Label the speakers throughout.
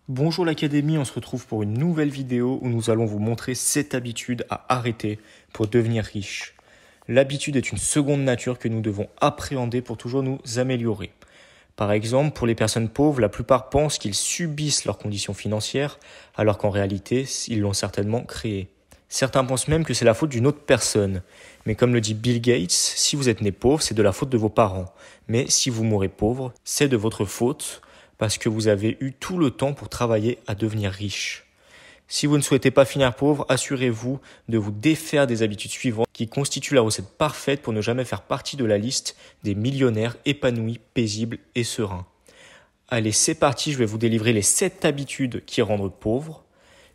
Speaker 1: Bonjour l'Académie, on se retrouve pour une nouvelle vidéo où nous allons vous montrer 7 habitudes à arrêter pour devenir riche. L'habitude est une seconde nature que nous devons appréhender pour toujours nous améliorer. Par exemple, pour les personnes pauvres, la plupart pensent qu'ils subissent leurs conditions financières, alors qu'en réalité, ils l'ont certainement créée. Certains pensent même que c'est la faute d'une autre personne. Mais comme le dit Bill Gates, si vous êtes né pauvre, c'est de la faute de vos parents. Mais si vous mourrez pauvre, c'est de votre faute parce que vous avez eu tout le temps pour travailler à devenir riche. Si vous ne souhaitez pas finir pauvre, assurez-vous de vous défaire des habitudes suivantes qui constituent la recette parfaite pour ne jamais faire partie de la liste des millionnaires épanouis, paisibles et sereins. Allez, c'est parti, je vais vous délivrer les 7 habitudes qui rendent pauvre.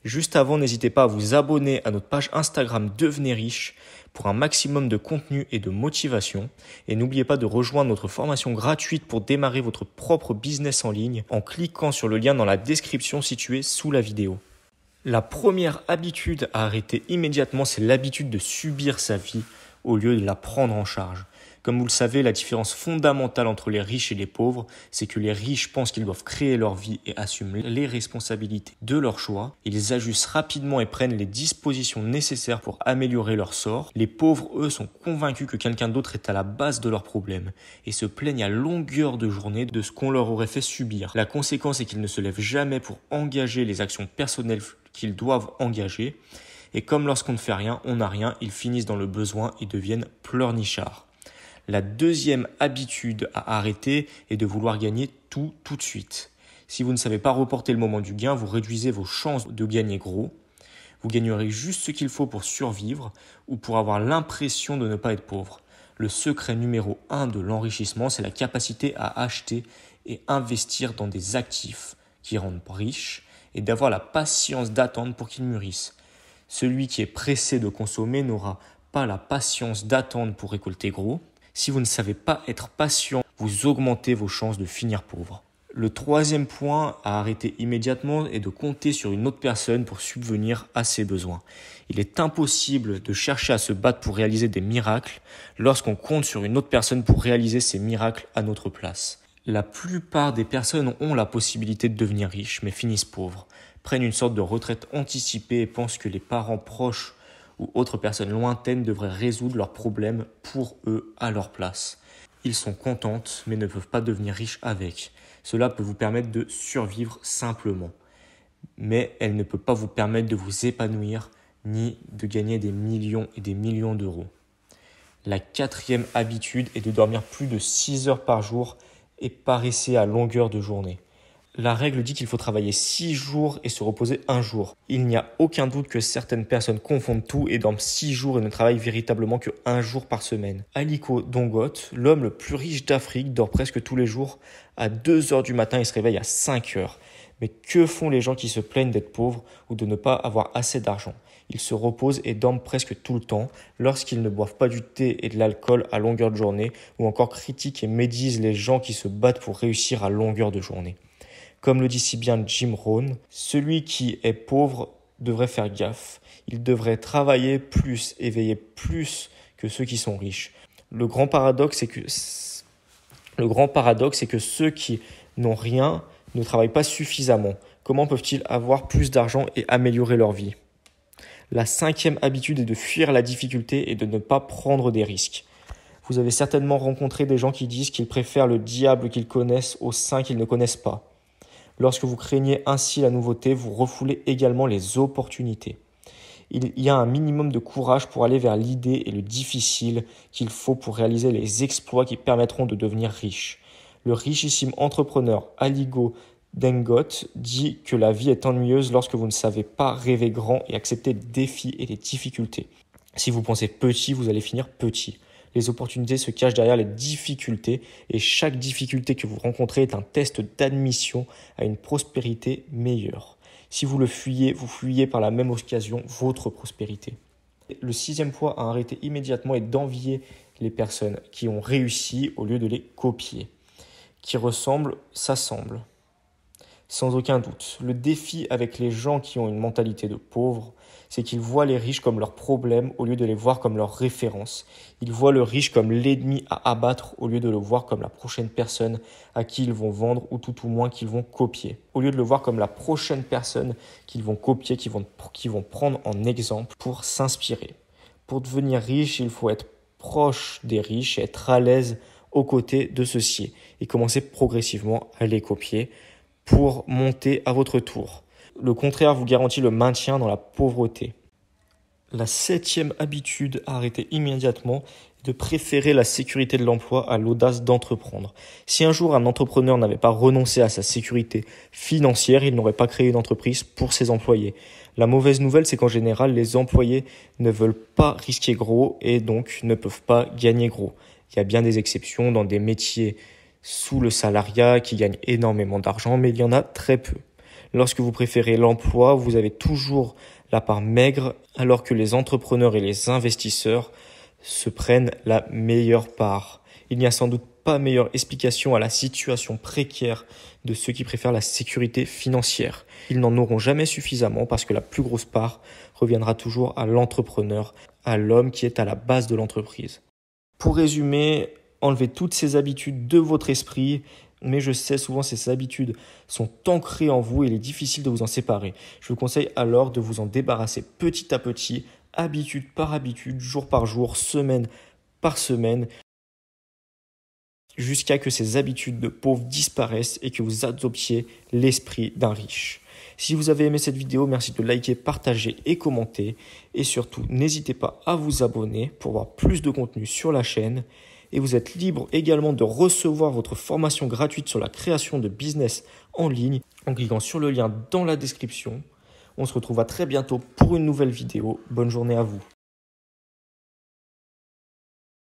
Speaker 1: Juste avant, n'hésitez pas à vous abonner à notre page Instagram Devenez riche pour un maximum de contenu et de motivation. Et n'oubliez pas de rejoindre notre formation gratuite pour démarrer votre propre business en ligne en cliquant sur le lien dans la description située sous la vidéo. La première habitude à arrêter immédiatement, c'est l'habitude de subir sa vie au lieu de la prendre en charge. Comme vous le savez, la différence fondamentale entre les riches et les pauvres, c'est que les riches pensent qu'ils doivent créer leur vie et assument les responsabilités de leur choix. Ils ajustent rapidement et prennent les dispositions nécessaires pour améliorer leur sort. Les pauvres, eux, sont convaincus que quelqu'un d'autre est à la base de leurs problèmes et se plaignent à longueur de journée de ce qu'on leur aurait fait subir. La conséquence est qu'ils ne se lèvent jamais pour engager les actions personnelles qu'ils doivent engager. Et comme lorsqu'on ne fait rien, on n'a rien, ils finissent dans le besoin et deviennent pleurnichards. La deuxième habitude à arrêter est de vouloir gagner tout de suite. Si vous ne savez pas reporter le moment du gain, vous réduisez vos chances de gagner gros. Vous gagnerez juste ce qu'il faut pour survivre ou pour avoir l'impression de ne pas être pauvre. Le secret numéro 1 de l'enrichissement, c'est la capacité à acheter et investir dans des actifs qui rendent riches et d'avoir la patience d'attendre pour qu'ils mûrissent. Celui qui est pressé de consommer n'aura pas la patience d'attendre pour récolter gros. Si vous ne savez pas être patient, vous augmentez vos chances de finir pauvre. Le troisième point à arrêter immédiatement est de compter sur une autre personne pour subvenir à ses besoins. Il est impossible de chercher à se battre pour réaliser des miracles lorsqu'on compte sur une autre personne pour réaliser ces miracles à notre place. La plupart des personnes ont la possibilité de devenir riches mais finissent pauvres, prennent une sorte de retraite anticipée et pensent que les parents proches ou autres personnes lointaines devraient résoudre leurs problèmes pour eux à leur place. Ils sont contentes mais ne peuvent pas devenir riches avec. Cela peut vous permettre de survivre simplement. Mais elle ne peut pas vous permettre de vous épanouir ni de gagner des millions et des millions d'euros. La quatrième habitude est de dormir plus de 6 heures par jour et paresser à longueur de journée. La règle dit qu'il faut travailler 6 jours et se reposer 1 jour. Il n'y a aucun doute que certaines personnes confondent tout et dorment 6 jours et ne travaillent véritablement que 1 jour par semaine. Aliko Dangote, l'homme le plus riche d'Afrique, dort presque tous les jours à 2 heures du matin et se réveille à 5 heures. Mais que font les gens qui se plaignent d'être pauvres ou de ne pas avoir assez d'argent? Ils se reposent et dorment presque tout le temps lorsqu'ils ne boivent pas du thé et de l'alcool à longueur de journée ou encore critiquent et médisent les gens qui se battent pour réussir à longueur de journée. Comme le dit si bien Jim Rohn, celui qui est pauvre devrait faire gaffe. Il devrait travailler plus et veiller plus que ceux qui sont riches. Le grand paradoxe, c'est que ceux qui n'ont rien ne travaillent pas suffisamment. Comment peuvent-ils avoir plus d'argent et améliorer leur vie? La cinquième habitude est de fuir la difficulté et de ne pas prendre des risques. Vous avez certainement rencontré des gens qui disent qu'ils préfèrent le diable qu'ils connaissent au saint qu'ils ne connaissent pas. Lorsque vous craignez ainsi la nouveauté, vous refoulez également les opportunités. Il y a un minimum de courage pour aller vers l'idée et le difficile qu'il faut pour réaliser les exploits qui permettront de devenir riche. Le richissime entrepreneur Aliko Dangote dit que la vie est ennuyeuse lorsque vous ne savez pas rêver grand et accepter les défis et les difficultés. Si vous pensez petit, vous allez finir petit. Les opportunités se cachent derrière les difficultés et chaque difficulté que vous rencontrez est un test d'admission à une prospérité meilleure. Si vous le fuyez, vous fuyez par la même occasion votre prospérité. Le sixième point à arrêter immédiatement est d'envier les personnes qui ont réussi au lieu de les copier. Qui ressemblent, s'assemblent. Sans aucun doute. Le défi avec les gens qui ont une mentalité de pauvre, c'est qu'ils voient les riches comme leurs problèmes au lieu de les voir comme leurs références. Ils voient le riche comme l'ennemi à abattre au lieu de le voir comme la prochaine personne à qui ils vont vendre ou tout au moins qu'ils vont copier. Au lieu de le voir comme la prochaine personne qu'ils vont copier, qu'ils vont prendre en exemple pour s'inspirer. Pour devenir riche, il faut être proche des riches et être à l'aise aux côtés de ceux-ci et commencer progressivement à les copier pour monter à votre tour. Le contraire vous garantit le maintien dans la pauvreté. La 7e habitude à arrêter immédiatement est de préférer la sécurité de l'emploi à l'audace d'entreprendre. Si un jour un entrepreneur n'avait pas renoncé à sa sécurité financière, il n'aurait pas créé une entreprise pour ses employés. La mauvaise nouvelle, c'est qu'en général, les employés ne veulent pas risquer gros et donc ne peuvent pas gagner gros. Il y a bien des exceptions dans des métiers sous le salariat qui gagnent énormément d'argent, mais il y en a très peu. Lorsque vous préférez l'emploi, vous avez toujours la part maigre, alors que les entrepreneurs et les investisseurs se prennent la meilleure part. Il n'y a sans doute pas meilleure explication à la situation précaire de ceux qui préfèrent la sécurité financière. Ils n'en auront jamais suffisamment parce que la plus grosse part reviendra toujours à l'entrepreneur, à l'homme qui est à la base de l'entreprise. Pour résumer, enlevez toutes ces habitudes de votre esprit, mais je sais souvent ces habitudes sont ancrées en vous et il est difficile de vous en séparer. Je vous conseille alors de vous en débarrasser petit à petit, habitude par habitude, jour par jour, semaine par semaine, jusqu'à que ces habitudes de pauvre disparaissent et que vous adoptiez l'esprit d'un riche. Si vous avez aimé cette vidéo, merci de liker, partager et commenter. Et surtout, n'hésitez pas à vous abonner pour voir plus de contenu sur la chaîne. Et vous êtes libre également de recevoir votre formation gratuite sur la création de business en ligne en cliquant sur le lien dans la description. On se retrouve à très bientôt pour une nouvelle vidéo. Bonne journée à vous.